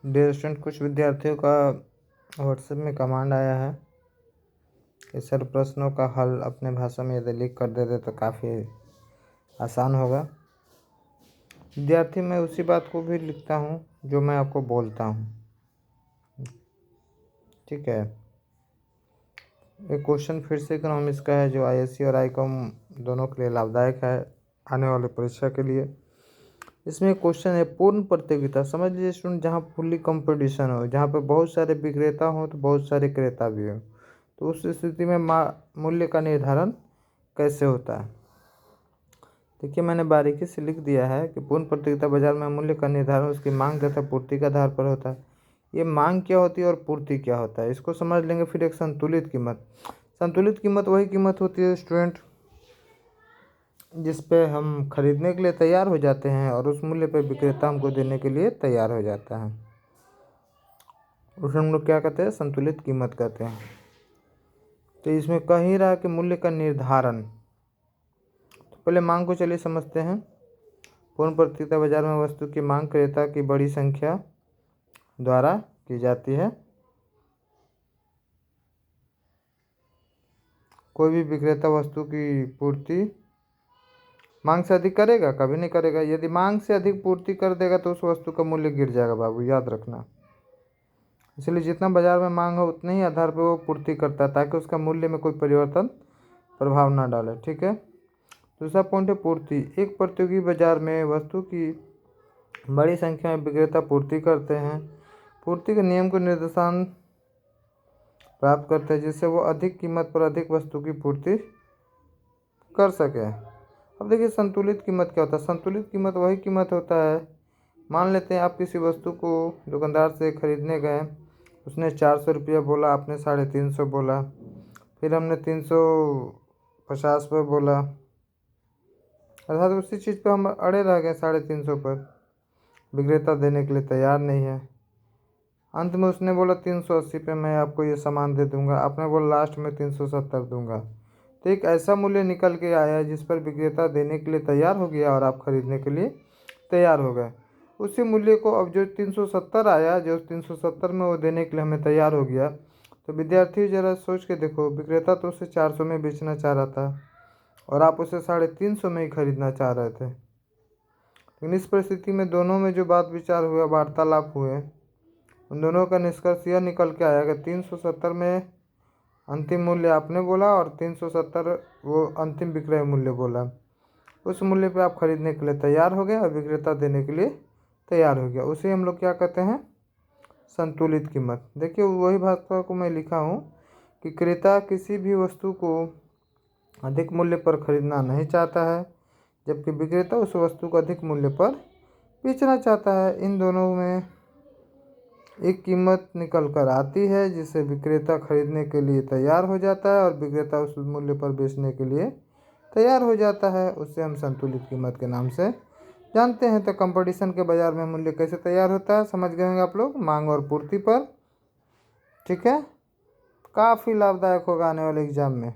Dear student, कुछ विद्यार्थियों का व्हाट्सएप में कमांड आया है कि सर प्रश्नों का हल अपने भाषा में यदि लिख कर दे दे तो काफ़ी आसान होगा। विद्यार्थी, मैं उसी बात को भी लिखता हूँ जो मैं आपको बोलता हूँ, ठीक है। एक क्वेश्चन फिर से इकोनॉमिक्स का है जो आईएससी और आईकॉम दोनों के लिए लाभदायक है आने वाले परीक्षा के लिए। इसमें क्वेश्चन है पूर्ण प्रतियोगिता। समझ लीजिए स्टूडेंट, जहाँ फुल्ली कंपटीशन हो, जहाँ पे बहुत सारे विक्रेता हों तो बहुत सारे क्रेता भी हो, तो उस स्थिति में मूल्य का निर्धारण कैसे होता है। देखिए, मैंने बारीकी से लिख दिया है कि पूर्ण प्रतियोगिता बाजार में मूल्य का निर्धारण उसकी मांग तथा पूर्ति के आधार पर होता है। ये मांग क्या होती है और पूर्ति क्या होता है, इसको समझ लेंगे। फिर एक संतुलित कीमत। संतुलित कीमत वही कीमत होती है स्टूडेंट जिस पे हम खरीदने के लिए तैयार हो जाते हैं और उस मूल्य पर विक्रेता हमको देने के लिए तैयार हो जाता है। उसे हम लोग क्या कहते हैं, संतुलित कीमत कहते हैं। तो इसमें कह ही रहा कि मूल्य का निर्धारण। तो पहले मांग को चलिए समझते हैं। पूर्ण प्रतियोगिता बाजार में वस्तु की मांग क्रेता की बड़ी संख्या द्वारा की जाती है। कोई भी विक्रेता वस्तु की पूर्ति मांग से अधिक करेगा? कभी नहीं करेगा। यदि मांग से अधिक पूर्ति कर देगा तो उस वस्तु का मूल्य गिर जाएगा बाबू, याद रखना। इसलिए जितना बाजार में मांग हो उतने ही आधार पर वो पूर्ति करता है ताकि उसका मूल्य में कोई परिवर्तन प्रभाव ना डाले, ठीक है। दूसरा पॉइंट है पूर्ति। एक प्रतियोगी बाजार में वस्तु की बड़ी संख्या में विक्रेता पूर्ति करते हैं। पूर्ति के नियम को निर्देशन प्राप्त करते हैं जिससे वो अधिक कीमत पर अधिक वस्तु की पूर्ति कर सके। अब देखिए, संतुलित कीमत क्या होता है। संतुलित कीमत वही कीमत होता है, मान लेते हैं आप किसी वस्तु को दुकानदार से खरीदने गए, उसने 400 रुपया बोला, आपने 350 बोला, फिर हमने 350 पर बोला, अर्थात उसी चीज़ पर हम अड़े रह गए 350 पर। विक्रेता देने के लिए तैयार नहीं है। अंत में उसने बोला 380 पे मैं आपको ये सामान दे दूंगा, आपने बोला लास्ट में 370 दूंगा। तो एक ऐसा मूल्य निकल के आया जिस पर विक्रेता देने के लिए तैयार हो गया और आप खरीदने के लिए तैयार हो गए। उसी मूल्य को अब जो 370 आया, जो 370 में वो देने के लिए हमें तैयार हो गया, तो विद्यार्थी ज़रा सोच के देखो, विक्रेता तो उसे 400 में बेचना चाह रहा था और आप उसे 350 में ही खरीदना चाह रहे थे। लेकिन इस परिस्थिति में दोनों में जो बात विचार हुआ, वार्तालाप हुए, उन दोनों का निष्कर्ष यह निकल के आया कि 370 में अंतिम मूल्य आपने बोला और 370 वो अंतिम विक्रय मूल्य बोला। उस मूल्य पे आप खरीदने के लिए तैयार हो गए और विक्रेता देने के लिए तैयार हो गया। उसे हम लोग क्या कहते हैं, संतुलित कीमत। देखिए, वही भाषा को मैं लिखा हूँ कि क्रेता किसी भी वस्तु को अधिक मूल्य पर खरीदना नहीं चाहता है जबकि विक्रेता उस वस्तु को अधिक मूल्य पर बेचना चाहता है। इन दोनों में एक कीमत निकल कर आती है जिसे विक्रेता खरीदने के लिए तैयार हो जाता है और विक्रेता उस मूल्य पर बेचने के लिए तैयार हो जाता है। उससे हम संतुलित कीमत के नाम से जानते हैं। तो कंपटीशन के बाजार में मूल्य कैसे तैयार होता है समझ गए होंगे आप लोग, मांग और पूर्ति पर, ठीक है। काफ़ी लाभदायक होगा आने वाले एग्जाम में।